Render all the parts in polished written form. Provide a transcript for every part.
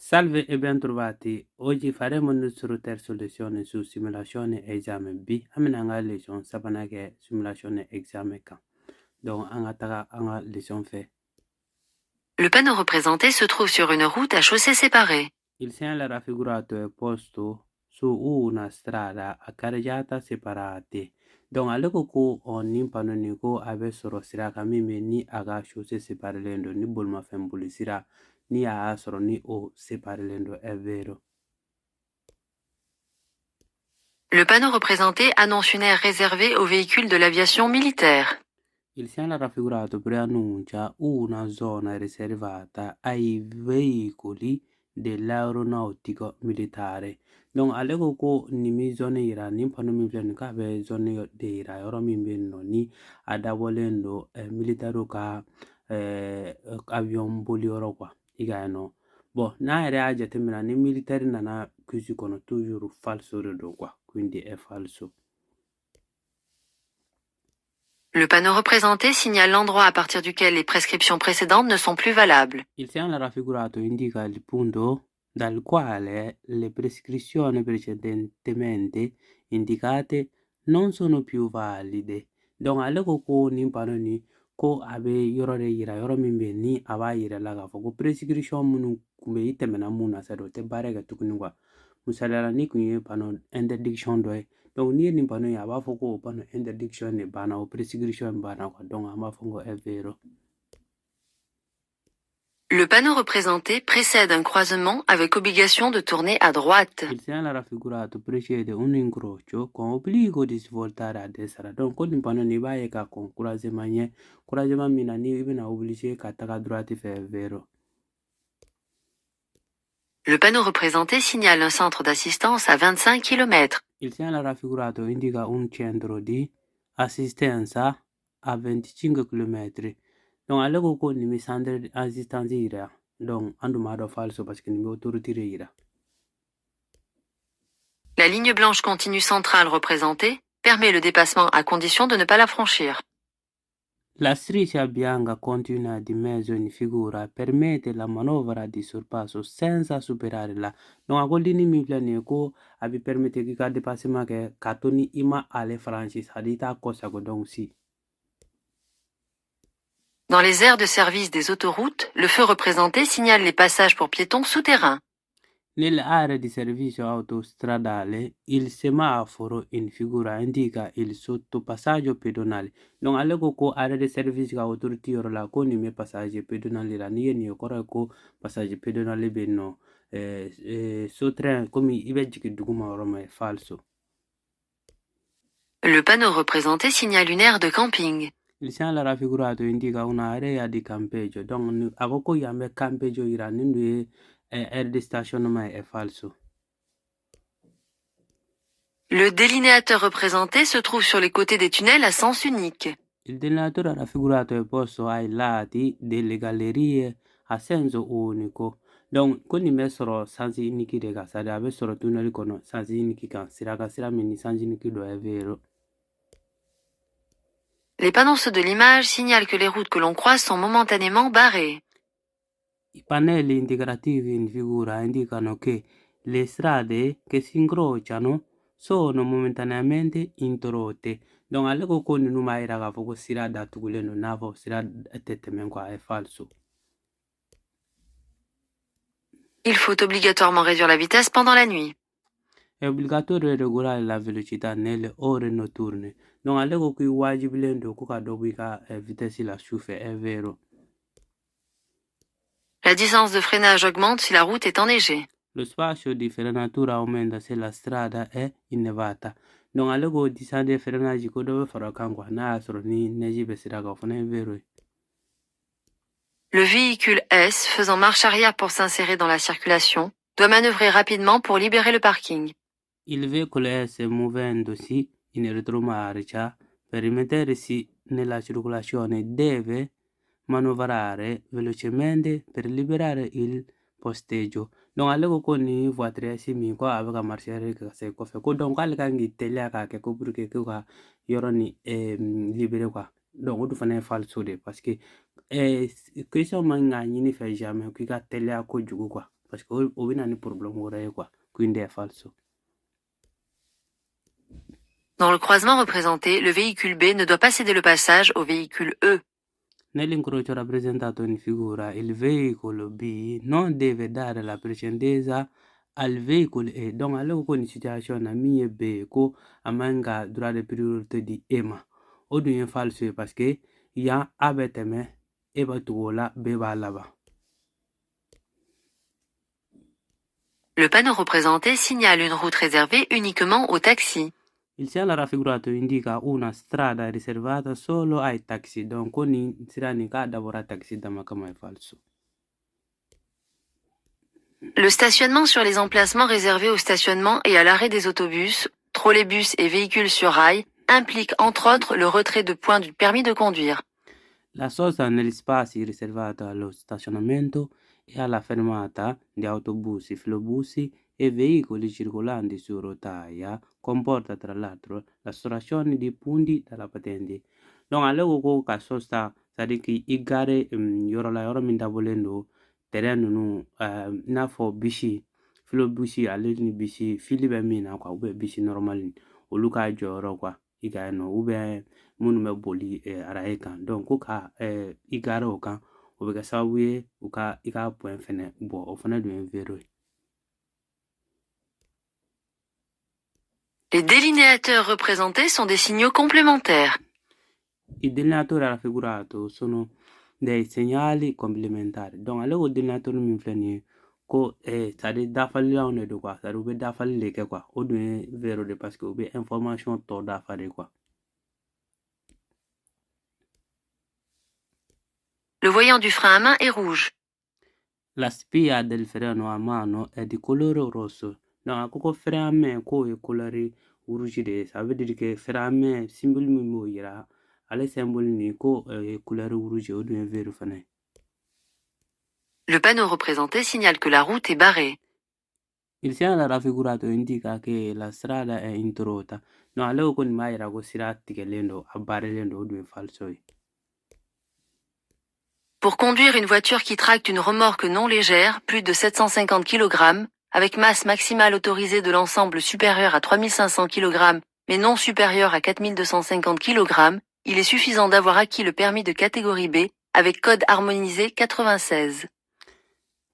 Salve e ben trovati. Oggi faremo il nostro terzo lezione su simulazione e esame B. Amina leçon sabana ke simulation examen kan. Donc anga taga anga leçon fait. Le panneau représenté se trouve sur une route à chaussées séparées. Il segnale raffigurato è posto su una strada a carreggiata separate. Donc aleko ko on nimpano ni ko abe soro sira ka mime ni aga chaussée séparé lendo ni bolma fembuli sira ni a soro ni o séparé lendo è vero. Le panneau représenté annonce une aire réservée aux véhicules de l'aviation militaire. Il segnale raffigurato preannuncia una zona riservata ai veicoli dell'aeronautico militare. Donc aleko ko nimi zone ira nim pano min filɛ nin k'a bɛ zone de yira yɔrɔ min bɛ yen nɔ ni a dabɔlen don militaire ka avion boli yɔrɔ quoi i ka yen nɔ. Bon n'a yɛrɛ y'a jateminɛ ni militaire nana kusi kɔnɔ toujours falso de don quoi, quindi è falso. Le panneau représenté signale l'endroit à partir duquel les prescriptions précédentes ne sont plus valables. Il segnale raffigurato indica il punto dal quale le prescrizioni precedentemente indicate non sono più valide. Donc ale ko ko nin pano ni ko a bɛ yɔrɔ de yira yɔrɔ min bɛ ni a b'a yira la k'a fɔ ko prescription minnu kun bɛ i tɛmɛna mun na sa o tɛ baara kɛ tuguni quoi. Misaliyala ni kun ye pano interdiction dɔ ye donc n'i ye nin pano ye a b'a fɔ ko o pano interdiction de banna o prescription banna quoi donc an b'a fɔ ko è vero. Le panneau représenté précède un croisement avec obligation de tourner à droite. Il segnale raffigurato precede un incrocio con obbligo di svoltare a destra. Donc ko nin pano ni b'a ye k'a kɔn croisement ɲɛ croisement min na ni i bɛna obligé ka taga droite fɛ vero. Le panneau représenté signale un centre d'assistance à 25 km. Il segnale raffigurato indica un centro di assistenza a 25 km. Donc ale ko ko nin bɛ centre d'assistance yira donc an dun b'a dɔn falso parce que nin bɛ autorité de yira. La ligne blanche continue centrale représentée permet le dépassement à condition de ne pas la franchir. La striscia bianca continua di mezzo in figura permette la manovra di sorpasso senza superarla. Donc a ko lini min filɛ nin ye ko a bɛ permettre k'i ka dépassement kɛ ka to ni i ma ale franchi c'est à dire i t'a kɔ sago donc si. Dans les aires de service des autoroutes, le feu représenté signale les passages pour piétons souterrains. Nelle aree di servizio autostradale, il semaforo in figura indica il sottopassaggio pedonale. Donc ale ko ko aree de service ka autorité yɔrɔ la ko nin bɛ passage pedonale la n'i ye nin ye kɔrɔ ye ko passage pedonale bɛ yen nɔ so-train komi i bɛ jigin duguma yɔrɔ min falso. Le panneau représenté signale une aire de camping. Il segnale raffigurato indica un'area di campeggio. Donc a ko ko yan bɛ campeggio yira nin dun ye aire de stationnement est falso. Le délinéateur représenté se trouve sur les côtés des tunnels à sens unique. Il delineatore raffigurato è posto ai lati delle gallerie a senso unico. Donc ko nin bɛ sɔrɔ sens unique de kan c'est-à-dire a bɛ sɔrɔ tunnel kɔnɔ sens unique kan sira ka sira min ni sens unique dɔ è vero. Les panneaux de l'image signalent que les routes que l'on croise sont momentanément barrées. I pannelli integrativi in figura indicano che le strade che si incrociano sono momentaneamente interrotte. Donc ale ko ko ninu b'a yira k'a fɔ ko sira datugulen don n'a fɔ sira tɛ tɛmɛ quoi è falso. Il faut obligatoirement réduire la vitesse pendant la nuit. È obbligatorio regolare la velocità nelle ore notturne. Donc ale ko ko i wajibilen don ko ka dɔ bɔ i ka vitesse la sufɛ è vero. La distance de freinage augmente si la route est enneigée. Lo spazio di frenatura aumenta se la strada è innevata. Donc ale ko distance de freinage ko dɔ bɛ fara kan quoi n'a y'a sɔrɔ ni neige bɛ sira kan o fana è vero. Le véhicule S, faisant marche arrière pour s'insérer dans la circulation, doit manœuvrer rapidement pour libérer le parking. Il veicolo S muovendosi in retromarcia per rimettersi nella circolazione deve manovrare velocemente per liberare il posteggio. Donc ale ko ko ni voiture si min ko a bɛ ka marcher ka se kɔfɛ ko donc k'ale kan k'i teliya k'a kɛ ko pour que ko ka yɔrɔ ni libérer quoi. Donc o dun fana ye falso de parce que question man k'a ɲini fɛ jamais k'i ka teliya kojugu quoi parce que o binani problème ora quoi, quindi è falso. Dans le croisement représenté, le véhicule B ne doit pas céder le passage au véhicule E. Nell'incrocio rappresentato in figura, il veicolo B non deve dare la precedenza al veicolo E. Donc, alors qu'on situation na mi B ko amanga durare priorité di EMA. O du falso parce que ya abeteme eba tuola B va là-bas. Le panneau représenté signale une route réservée uniquement aux taxis. Il segnale raffigurato indica una strada riservata solo ai taxi, donc koni sirani ka dabora taxi dama kama è falso. Le stationnement sur les emplacements réservés au stationnement et à l'arrêt des autobus, trolleybus et véhicules sur rail implique entre autres le retrait de points du permis de conduire. La sosta negli spazi riservati allo stazionamento e alla fermata di autobus, filobus e veicoli circolanti su rotaia comporta tra l'altro l'astrazione di punti dalla patente. Donc ale ko ka sosta sadiki igare yɔrɔ la yɔrɔ min dabɔlen don terrain ninnu i n'a fɔ bisi filobusi ale ni bisi fili bɛ min na quoi bisi normal olu ka jɔyɔrɔ quoi i ka yen nɔ minnu bɛ boli araye kan donc ko ka i gare o kan o bɛ kɛ sababu ye i ka point fɛnɛ bɔ o fɛnɛ dun ye vero ye. Les délinéateurs représentés sont des signaux complémentaires. I delineatori raffigurato sono dei segnali complementari. Donc ale ko delineatori min filɛ nin ye ko c'est-à-dire dafalilanw de don quoi, c'est-à-dire u bɛ dafali de kɛ quoi, o dun ye vero de parce que u bɛ information tɔ dafa de quoi. Le voyant du frein à main est rouge. La spia del freno a mano è di colore rosso. Donc ako frein à main ko ye couleur rouge de, ça veut dire que frein à main symbole min b'o yira ale symbole ni ko couleur rouge o dun ye vero fana ye. Le panneau représenté signale que la route est barrée. Il segnale raffigurato indica che la strada è interrotta. No, ale ko ni ma yira ko sira tigɛlen don a barrelen don o dun ye falso ye. Pour conduire une voiture qui tracte une remorque non légère, plus de 750 kg, avec masse maximale autorisée de l'ensemble supérieure à 3500 kg, mais non supérieure à 4250 kg, il est suffisant d'avoir acquis le permis de catégorie B, avec code harmonisé 96.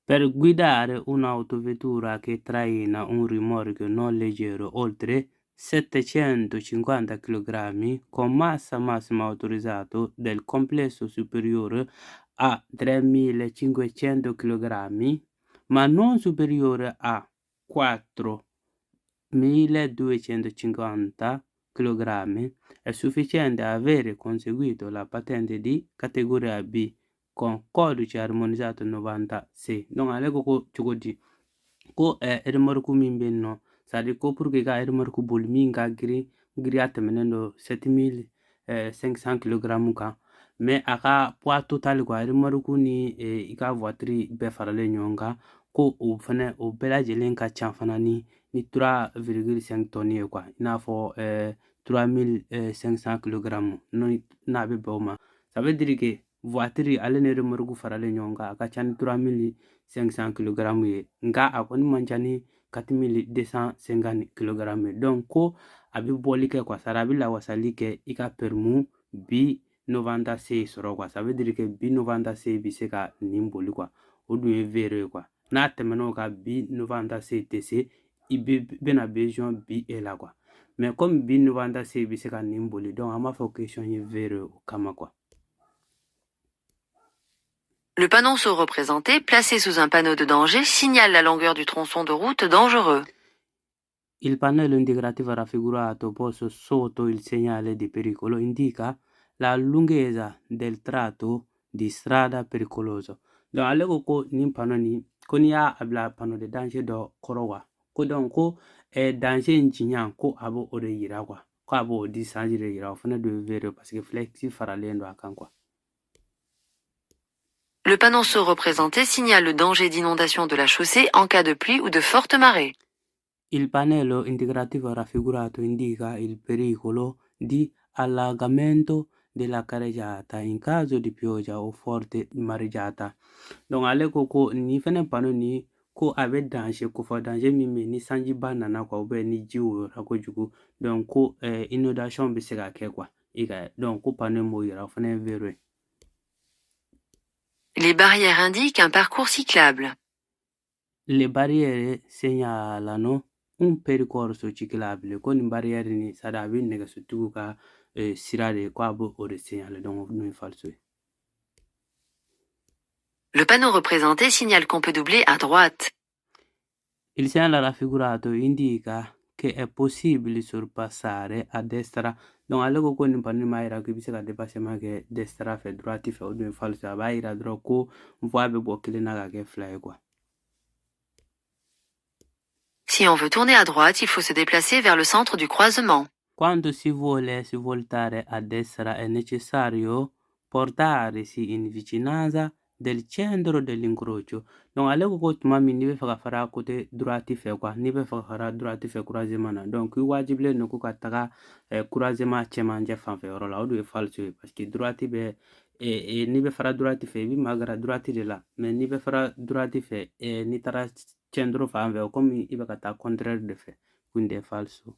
Per guidare un'autovettura che traina un rimorchio non leggero oltre 750 kg con massa massima autorizzata del complesso superiore a 3500 kg, ma non superiore a 4250 kg, è sufficiente avere conseguito la patente di categoria B con codice armonizzato 96. Donc ale ko cogo di ko remorque min bɛ yen nɔ c'est-à-dire ko pour que ka remorque boli min ka giriya tɛmɛnen don 7500 kg kan mais a ka poids total quoi remorque ni i ka voiture bɛɛ faralen ɲɔgɔn kan ko o fɛnɛ o bɛɛ lajɛlen ka ca fana ni 3,5 tonnes ye quoi i n'a fɔ 3500 kg n'a bɛ bɛn o ma, ça veut dire que voiture ale ni remorque faralen ɲɔgɔn kan a ka ca ni 3500 kg ye nka a kɔni man ca ni 4250 kg ye. Donc ko a bɛ bɔli kɛ quoi, a bɛ lawasali kɛ i ka permis B96 sɔrɔ quoi, ça veut dire que B96 bɛ se ka nin boli quoi, o dun ye vero ye quoi. N'a tɛmɛn'o kan B96 tɛ se i bɛna besoin BE la quoi, mais comme B96 bɛ se ka nin boli donc an b'a fɔ question ye vero o kama quoi. Le panonceau représenté, placé sous un panneau de danger, signale la longueur du tronçon de route dangereux. Il pannello indicativo raffigurato posto sotto il segnale di pericolo indica la lunghezza del tratto di strada pericoloso. Donc ale ko nin panneau ni ko ni y'a bila panneau de danger dɔ kɔrɔ quoi, ko donc ko danger in jiɲan ko a b'o de yira quoi, ko a b'o distance de yira o fana de ye vero parce que flexi faralen don a kan quoi. Le panonceau représenté signale le danger d'inondation de la chaussée en cas de pluie ou de forte marée. Il pannello indicativo raffigurato indica il pericolo di allagamento della carreggiata in caso di pioggia o forte mareggiata. Donc ale ko ni fɛnɛ panneau ni ko a bɛ danger kofɔ danger min bɛ yen ni sanjiba nana quoi ni ji woyora kojugu donc ko inondation bɛ se ka kɛ quoi i ka ye donc ko panneau in b'o yira o fana ye vero ye. Les barrières indiquent un parcours cyclable. Le barriere segnalano un percorso ciclabile ko nin barrière ni sadi a bɛ nɛgɛsotigiw ka sira de ko a b'o de signaler donc n'o ye falso ye. Le panneau représenté signale qu'on peut doubler à droite. Il segnale raffigurato indica che è possibile sorpassare a destra. Donc ale ko nin panneau m'a yira ko i bɛ se ka dépassement kɛ destra fɛ droite fɛ o dun ye falso ye a b'a yira dɔrɔn ko voie bɛ bɔ kelen na ka kɛ fila ye quoi. Si on veut tourner à droite, il faut se déplacer vers le centre du croisement. Quando si vuole voltare a destra è necessario portarsi in vicinanza del centro dell'incrocio. Donc ale ko tuma min n'i bɛ fɛ ka fara côté droite fɛ quoi n'i bɛ fɛ ka fara droite fɛ croisement na donc i wajibilen don ko ka taga croisement cɛmancɛ fanfɛ yɔrɔ la o dun ye falso ye parce que droite bɛ n'i bɛ fara droite fɛ i bɛ magara droite de la mais n'i bɛ fara droite fɛ n'i taara centre fan fɛ comme i bɛ ka taa contraire de fɛ quindi è falso.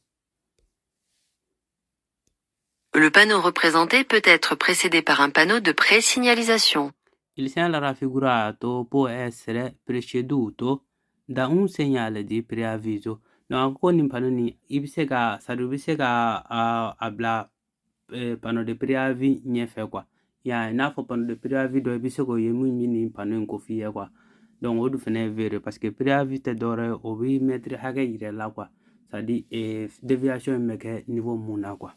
Le panneau représenté peut être précédé par un panneau de pré-signalisation. Il segnale raffigurato può essere preceduto da un segnale di preavviso. Donc ko nin panneau ni i bɛ se ka sadi u bɛ se ka a bila panneau de préavis ɲɛfɛ quoi ya i n'a fɔ panneau de préavis dɔ i bɛ se k'o ye min bɛ nin panneau in ko f'i ye quoi donc o dun fana ye vero parce que préavis tɛ dɔwɛrɛ ye o bɛ mètre hakɛ yira i la quoi c'est à dire déviation in bɛ kɛ niveau mun na quoi.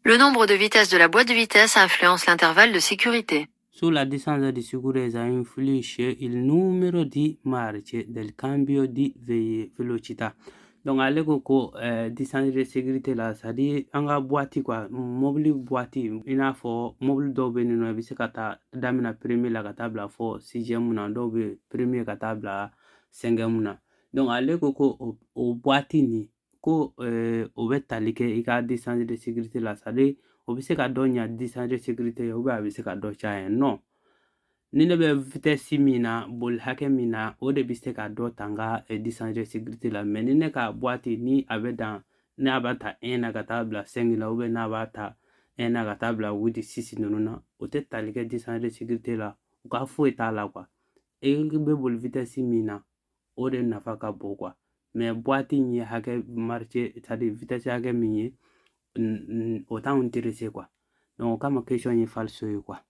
Le nombre de vitesses de la boîte de vitesse influence l'intervalle de sécurité. Sulla distanza di sicurezza influisce il numero di marce del cambio di velocità. Donc ale ko distance de sécurité la c'est à dire an ka boîte quoi mobile boîte i n'a fɔ mobile dɔw bɛ yen nɔ i bɛ se ka taa damina premier la ka taa bila fɔ 6e na dɔw bɛ premier ka taa bila 5e na donc ale ko o boîte ni ko o bɛ tali kɛ i ka distance de sécurité la c'est à dire o bɛ se ka dɔ ɲa distance de sécurité ye ou bien a bɛ se ka dɔ caya non ni ne bɛ vitesse min na boli hakɛ min na o de bɛ se ka dɔ ta n ka distance de sécurité la mais ni ne ka boîte ni a bɛ dan ne a b'a ta 1 na ka taa bila 5 la ou bien n'a b'a ta 1 na ka taa bila 8 6 ninnu na o tɛ tali kɛ distance de sécurité la u ka foyi t'a la quoi e bɛ boli vitesse min na o de nafa ka bon quoi mais boîte in ye hakɛ marché c'est à dire vitesse hakɛ min ye o t'anw intéressé quoi donc o kama question ye falso ye quoi.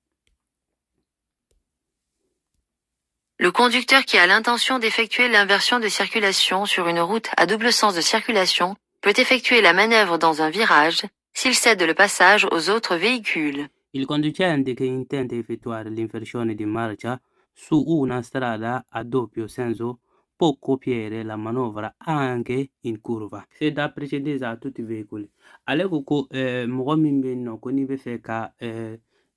Le conducteur qui a l'intention d'effectuer l'inversion de circulation sur une route à double sens de circulation peut effectuer la manœuvre dans un virage s'il cède le passage aux autres véhicules. Il conducente che intende effettuare l'inversione di marcia su una strada a doppio senso può compiere la manovra anche in curva. C'est da précéder à tutti i veicoli. Ale ko mɔgɔ min bɛ yen nɔ ko n'i bɛ fɛ ka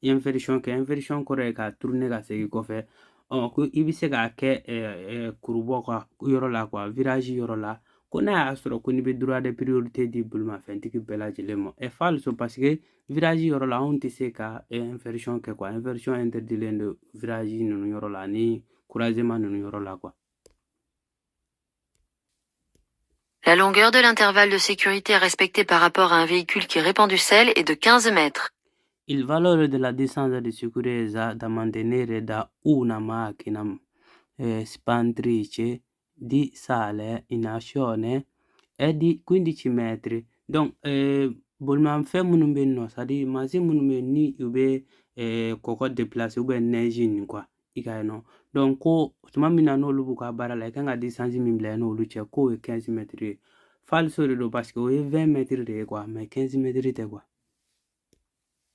inversion kɛ inversion kɔrɔ ye ka tourner ka segin kɔfɛ ko i bɛ se k'a kɛ kurubɔ ka yɔrɔ la quoi virage yɔrɔ la ko n'a y'a sɔrɔ ko n'i bɛ droit de priorité di bolimafɛntigi bɛɛ lajɛlen ma est falso parce que virage yɔrɔ la anw tɛ se ka inversion kɛ quoi inversion interdilen don virage ninnu yɔrɔ la ni croisement ninnu yɔrɔ la quoi. La longueur de l'intervalle de sécurité respectée par rapport à un véhicule qui répand du sel est de 15 mètres. Il valore della distanza di sicurezza da mantenere da una macchina spandrice di sale in azione è di 15 metri. Donc bolimafɛn minnu bɛ yen nɔ c'est à dire mansin minnu bɛ yen ni u bɛ kɔkɔ déplacer ou bien neige nin quoi i ka ye nɔ donc ko tuma min na n'olu b'u ka baara la i kan ka distance min bila i n'olu cɛ k'o ye 15 mètres ye falso de don parce que o ye 20 mètres de ye quoi mais 15 mètres tɛ quoi.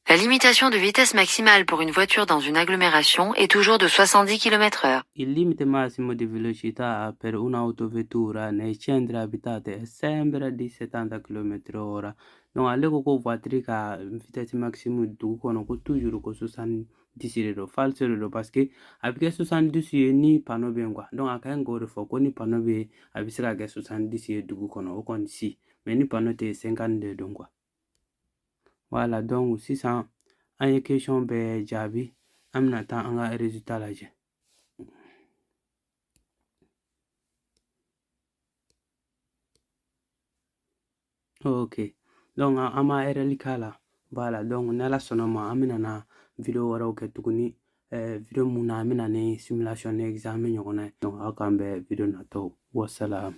La limitation de vitesse maximale pour une voiture dans une agglomération est toujours de 70 km/h. Il limite massimo di velocità per un'autovettura nei centri abitati è sempre di 70 km/h. Donc ale ko voiture ka vitesse maximum dugu kɔnɔ ko toujours ko 70 de don falso de don parce que a bɛ kɛ 70 ye ni panneau bɛ yen quoi donc a ka ɲi k'o de fɔ ko ni panneau bɛ yen a bɛ se ka kɛ 70 ye dugu kɔnɔ o kɔni si mais ni panneau tɛ yen 50 de don quoi. Voilà donc sisan an ye question bɛɛ jaabi an bɛna taa an ka résultat lajɛ. Ok. Donc ama RL kala. Voilà. Donc nala sonoma amina na video wara ke tuguni video muna amina ni simulation ni examen yongona. Donc akambe video na to. Wassalam.